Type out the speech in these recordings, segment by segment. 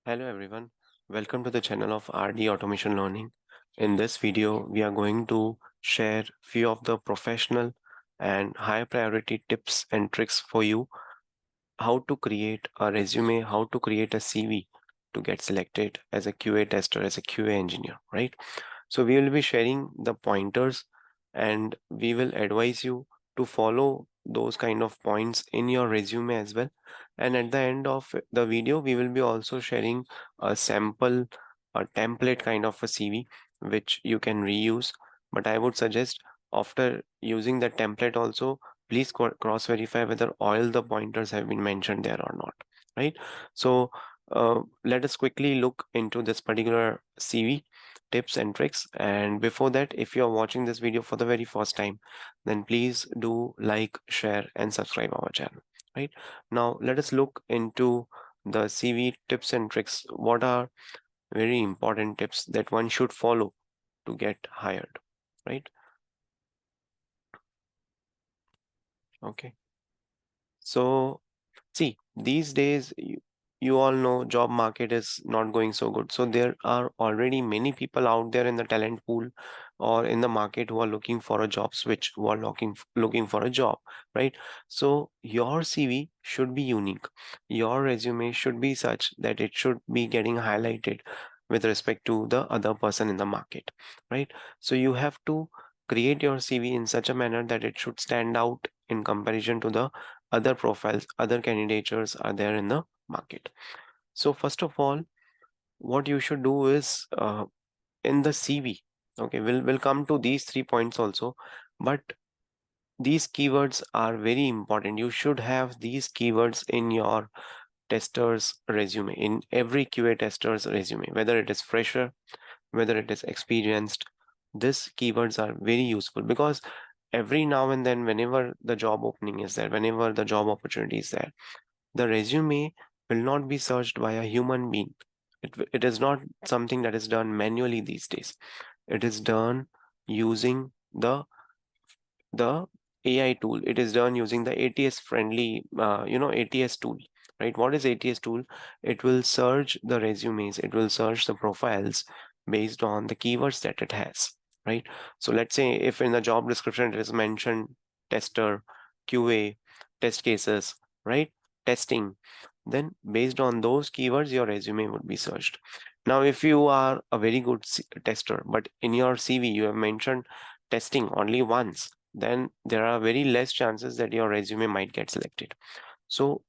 Hello everyone, welcome to the channel of RD Automation Learning. In this video, we are going to share few of the professional and high priority tips and tricks for you, how to create a resume, how to create a CV to get selected as a QA tester, as a QA engineer, right? So we will be sharing the pointers and we will advise you to follow those kind of points in your resume as well. And at the end of the video, we will be also sharing a sample, a template kind of a CV, which you can reuse. But I would suggest after using the template also, please cross verify whether all the pointers have been mentioned there or not, right? So let us quickly look into this particular CV tips and tricks. And before that, if you are watching this video for the very first time, then please do like, share, and subscribe our channel. Right now, let us look into the CV tips and tricks. What are very important tips that one should follow to get hired? Right. Okay. So see, these days, you all know job market is not going so good. So there are already many people out there in the talent pool or in the market who are looking for a job switch, who are looking for a job, right? So your CV should be unique. Your resume should be such that it should be getting highlighted with respect to the other person in the market, right? So you have to create your CV in such a manner that it should stand out in comparison to the other profiles, other candidatures are there in the market. So first of all, what you should do is in the CV, okay, we'll come to these 3 points also, but these keywords are very important. You should have these keywords in your tester's resume, in every QA tester's resume, whether it is fresher, whether it is experienced. These keywords are very useful because every now and then, whenever the job opening is there, whenever the job opportunity is there, the resume will not be searched by a human being. It is not something that is done manually these days. It is done using the AI tool. It is done using the ATS friendly, ATS tool, right? What is ATS tool? It will search the resumes. It will search the profiles based on the keywords that it has, right? So let's say if in the job description it is mentioned tester, QA, test cases, right? Testing, then based on those keywords, your resume would be searched. Now, if you are a very good tester, but in your CV you have mentioned testing only once, then there are very less chances that your resume might get selected. So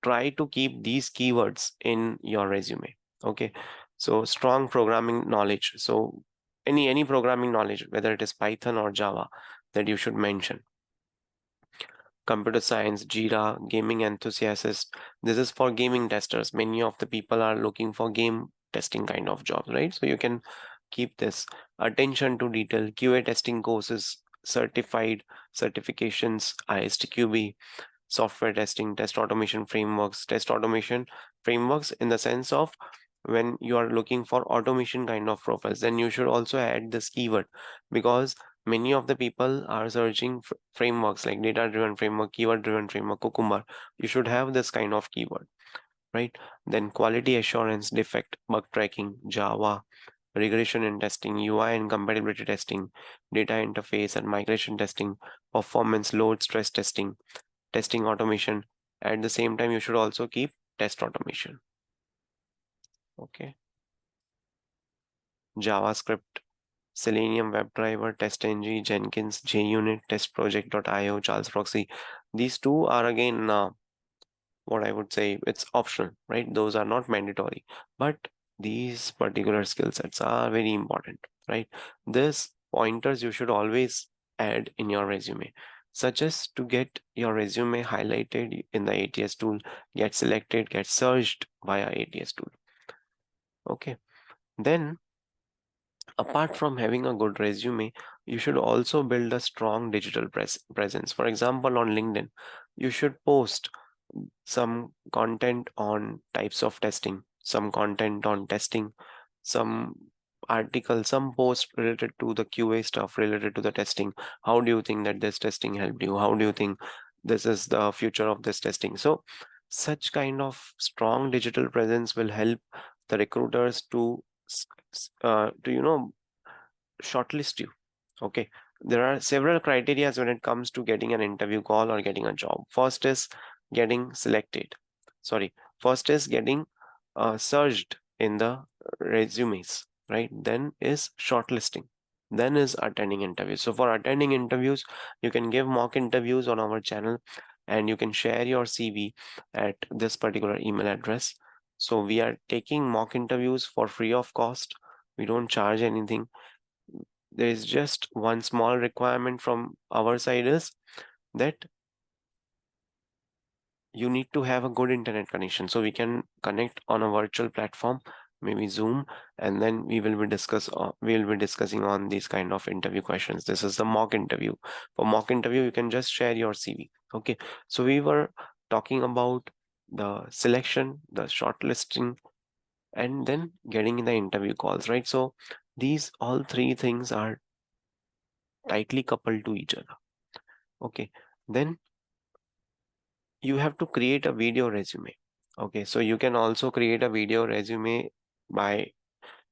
try to keep these keywords in your resume. Okay. So strong programming knowledge. So any programming knowledge, whether it is Python or Java, that you should mention. Computer science, Jira, gaming enthusiasts. This is for gaming testers. Many of the people are looking for game testing kind of jobs, right? So you can keep this. Attention to detail, QA testing courses, certified certifications, ISTQB, software testing, test automation frameworks in the sense of when you are looking for automation kind of profiles, then you should also add this keyword because many of the people are searching frameworks like data-driven framework, keyword-driven framework, Cucumber. You should have this kind of keyword, right? Then quality assurance, defect, bug tracking, Java, regression and testing, UI and compatibility testing, data interface and migration testing, performance load stress testing, testing automation. At the same time, you should also keep test automation. Okay. JavaScript, Selenium WebDriver, TestNG, Jenkins, JUnit, TestProject.io, Charles Proxy. These two are again what I would say it's optional, right? Those are not mandatory, but these particular skill sets are very important, right? This pointers you should always add in your resume, such as to get your resume highlighted in the ATS tool, get selected, get searched via ATS tool. Okay. Then apart from having a good resume, you should also build a strong digital presence. For example, on LinkedIn, you should post some content on types of testing, some content on testing, some article, some post related to the QA stuff, related to the testing. How do you think that this testing helped you? How do you think this is the future of this testing? So Such kind of strong digital presence will help the recruiters to shortlist you. Okay, there are several criteria when it comes to getting an interview call or getting a job. First is getting selected. Sorry, first is getting surged in the resumes, right? Then is shortlisting. Then is attending interviews. So for attending interviews, you can give mock interviews on our channel and you can share your CV at this particular email address. So we are taking mock interviews for free of cost. We don't charge anything. There is just one small requirement from our side is that you need to have a good internet connection, so we can connect on a virtual platform, maybe Zoom, and then we will be discussing on these kind of interview questions. This is the mock interview. For mock interview, you can just share your CV. Okay, so we were talking about the selection, the shortlisting, and then getting the interview calls, right? So these all three things are tightly coupled to each other. Okay, then you have to create a video resume. Okay, so you can also create a video resume by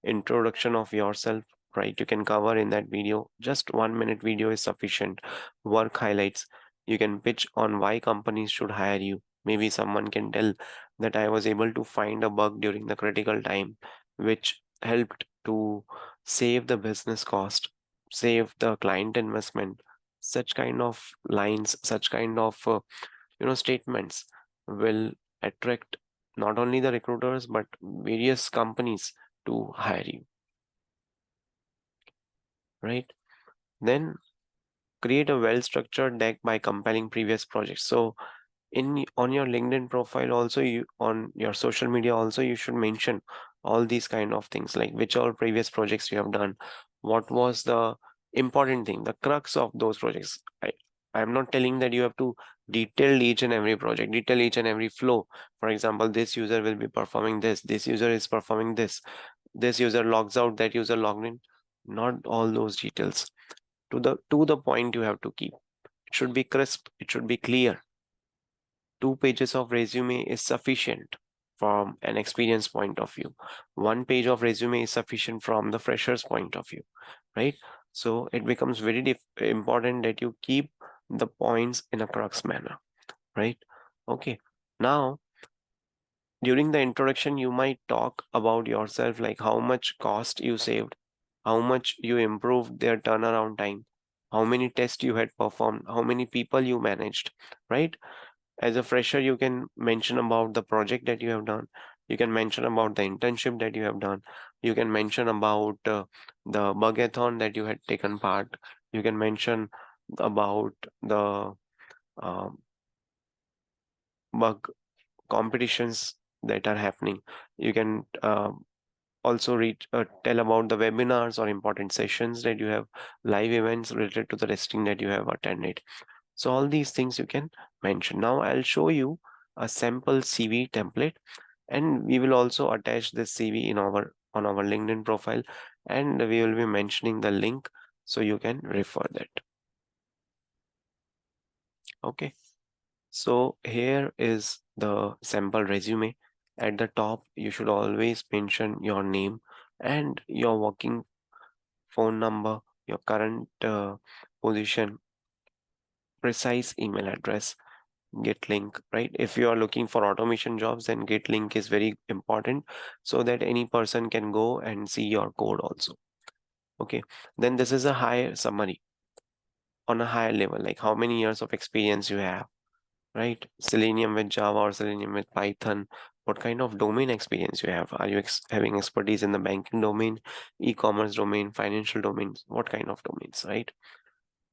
introduction of yourself, right? You can cover in that video, just 1 minute video is sufficient. Work highlights. You can pitch on why companies should hire you. Maybe someone can tell that I was able to find a bug during the critical time, which helped to save the business cost, save the client investment. Such kind of lines, such kind of statements will attract not only the recruiters but various companies to hire you, right? Then create a well structured deck by compelling previous projects. So on your LinkedIn profile also, you on your social media also, you should mention all these kind of things, like which all previous projects you have done, what was the important thing, the crux of those projects. I'm not telling that you have to detail each and every project, detail each and every flow. For example, this user will be performing this user is performing this user logs out, that user logged in. Not all those details. To the point you have to keep. It should be crisp, it should be clear. 2 pages of resume is sufficient from an experience point of view. 1 page of resume is sufficient from the fresher's point of view, right? So it becomes very important that you keep the points in a crux manner, right? Okay. Now, during the introduction, you might talk about yourself, like how much cost you saved, how much you improved their turnaround time, how many tests you had performed, how many people you managed, right? As a fresher, you can mention about the project that you have done. You can mention about the internship that you have done. You can mention about the bugathon that you had taken part. You can mention about the um, bug competitions that are happening. You can also tell about the webinars or important sessions that you have, live events related to the testing that you have attended. So all these things you can mention. Now I'll show you a sample CV template, and we will also attach this CV in our on our LinkedIn profile, and we will be mentioning the link so you can refer that. Okay. So here is the sample resume. At the top, you should always mention your name and your working phone number, your current position, precise email address, Git link, right? If you are looking for automation jobs, then Git link is very important so that any person can go and see your code also. Okay, then this is a higher summary on a higher level, like how many years of experience you have, right? Selenium with Java or Selenium with Python. What kind of domain experience you have? Are you having expertise in the banking domain, e-commerce domain, financial domains? What kind of domains, right?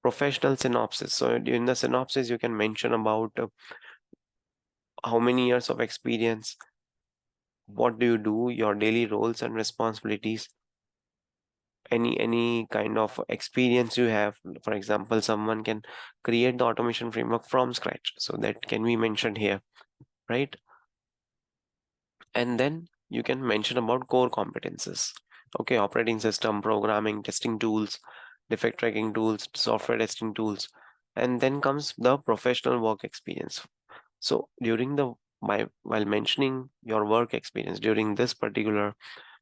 Professional synopsis. So in the synopsis, you can mention about how many years of experience, what do you do, your daily roles and responsibilities, any kind of experience you have. For example, someone can create the automation framework from scratch, so that can be mentioned here, right? And then you can mention about core competences. Okay, operating system, programming, testing tools, defect tracking tools, software testing tools, and then comes the professional work experience. So during the while mentioning your work experience during this particular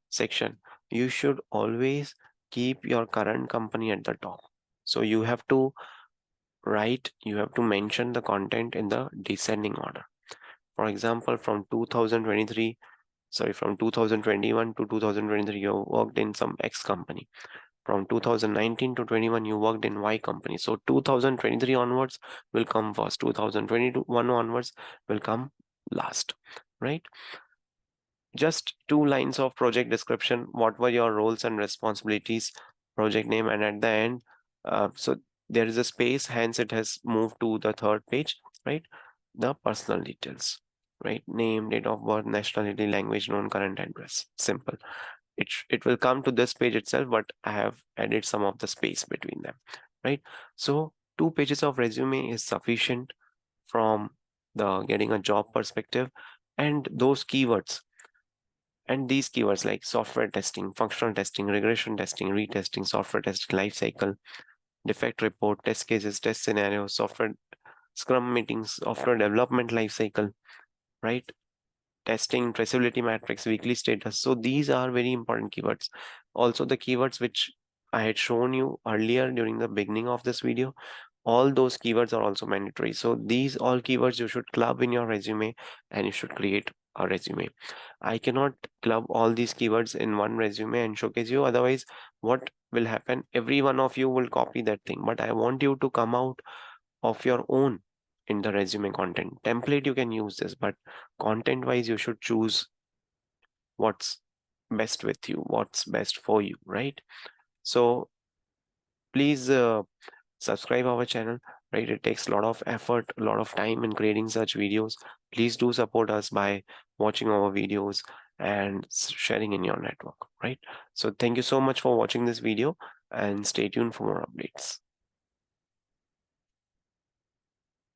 section, you should always keep your current company at the top. So you have to you have to mention the content in the descending order. For example, from 2021 to 2023, you worked in some X company. From 2019 to 21, you worked in Y company. So 2023 onwards will come first. 2021 onwards will come last, right? Just 2 lines of project description. What were your roles and responsibilities, project name, and at the end, so there is a space, hence it has moved to the third page, right? The personal details, right? Name, date of birth, nationality, language known, current address. Simple. It will come to this page itself, but I have added some of the space between them, right? So 2 pages of resume is sufficient from the getting a job perspective, and those keywords and these keywords like software testing, functional testing, regression testing, retesting, software testing lifecycle, defect report, test cases, test scenarios, software scrum meetings, software development lifecycle, right? Testing, traceability matrix, weekly status. So these are very important keywords. Also the keywords which I had shown you earlier during the beginning of this video, all those keywords are also mandatory. So these all keywords you should club in your resume, and you should create a resume. I cannot club all these keywords in one resume and showcase you. Otherwise, what will happen? Every one of you will copy that thing. But I want you to come out of your own in the resume content. Template, you can use this, but content wise, you should choose what's best with you, what's best for you, right? So please subscribe our channel, right? It takes a lot of effort, a lot of time in creating such videos. Please do support us by watching our videos and sharing in your network, right? So thank you so much for watching this video, and stay tuned for more updates.